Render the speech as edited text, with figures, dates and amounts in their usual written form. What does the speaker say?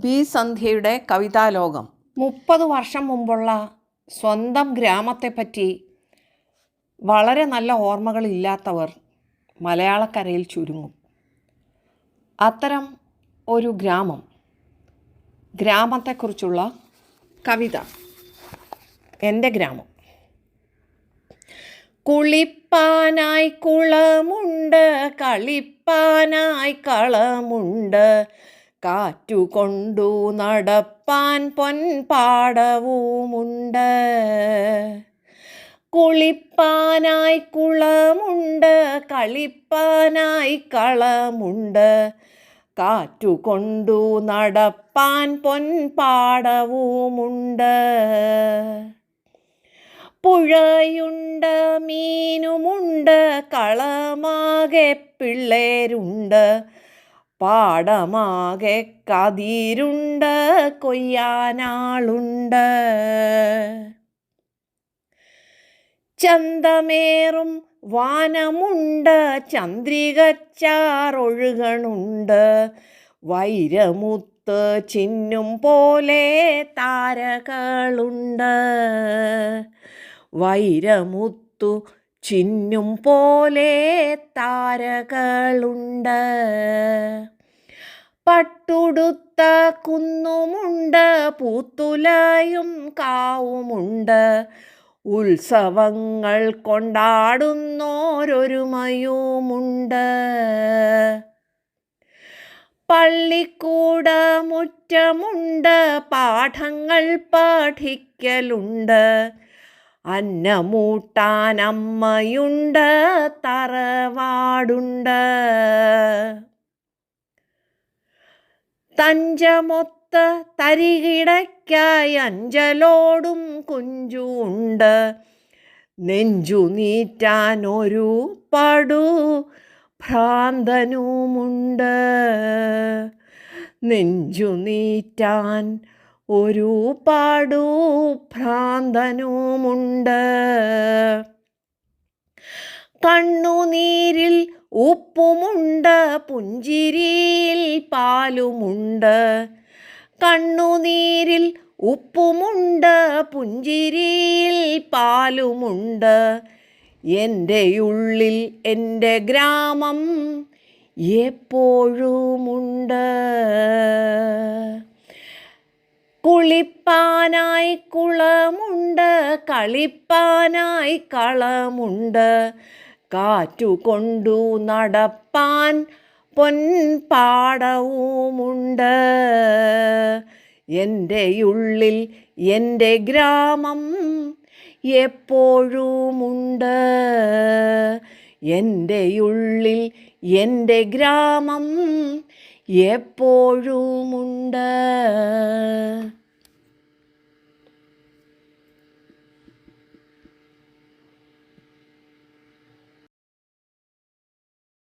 B സന്ധ്യയുടെ കവിതാലോകം. 30 വർഷം മുമ്പുള്ള സ്വന്തം ഗ്രാമത്തെപ്പറ്റി വളരെ നല്ല ഓർമ്മകളില്ലാത്തവർ മലയാളക്കരയിൽ ചുരുങ്ങും. അത്തരം ഒരു ഗ്രാമത്തെക്കുറിച്ചുള്ള കവിത. എൻ്റെ ഗ്രാമം. കുളിപ്പാനായി കുളമുണ്ട്, കളിപ്പാനായി കളമുണ്ട്, കാറ്റുകൊണ്ടു നടപ്പാൻ പൊൻപാടവുമുണ്ട്. കുളിപ്പാനായി കുളമുണ്ട്, കളിപ്പാനായി കളമുണ്ട്, കാറ്റുകൊണ്ടു നടപ്പാൻ പൊൻപാടവുമുണ്ട്. പുഴയുണ്ട്, മീനുമുണ്ട്, കളമാകെ പിള്ളേരുണ്ട്, പാടമാകെ കതിരുണ്ട്, കൊയ്യാനാളുണ്ട്. ചന്തമേറും വാനമുണ്ട്, ചന്ദ്രികച്ചാറൊഴുകണുണ്ട്, വൈരമുത്ത് ചിന്നും പോലെ താരകളുണ്ട്, വൈരമുത്തു ചിന്നും പോലെ താരകളുണ്ട്. പട്ടുടുത്ത കുന്നുമുണ്ട്, പൂത്തുലയും കാവുമുണ്ട്, ഉത്സവങ്ങൾ കൊണ്ടാടുന്നോരൊരുമയുമുണ്ട്. പള്ളിക്കൂട മുറ്റമുണ്ട്, പാഠങ്ങൾ പഠിക്കലുണ്ട്, അന്നമൂട്ടാൻ അമ്മയുണ്ട്, തറവാടുണ്ട്. തഞ്ചമൊത്ത തരികിടയ്ക്കായി അഞ്ചലോടും കുഞ്ചുണ്ട്, നെഞ്ചു നീറ്റാൻ ഒരു പടു ഭ്രാന്തനുമുണ്ട്, നെഞ്ചു നീറ്റാൻ ഒരു പടു ഭ്രാന്തനുമുണ്ട്. കണ്ണുനീരിൽ ഉപ്പുമുണ്ട്, പുഞ്ചിരിയിൽ പാലുമുണ്ട്, കണ്ണുനീരിൽ ഉപ്പുമുണ്ട്, പുഞ്ചിരിയിൽ പാലുമുണ്ട്. എൻ്റെ ഉള്ളിൽ എൻ്റെ ഗ്രാമം എപ്പോഴുമുണ്ട്. കുളിപ്പാനായി കുളമുണ്ട്, കളിപ്പാനായി കളമുണ്ട്, കാറ്റുകൊണ്ടു നടപ്പാൻ പൊൻപാടവുമുണ്ട്. എൻ്റെ ഉള്ളിൽ എൻ്റെ ഗ്രാമം എപ്പോഴുമുണ്ട്. എൻ്റെ ഉള്ളിൽ എൻ്റെ ഗ്രാമം എപ്പോഴുമുണ്ട്.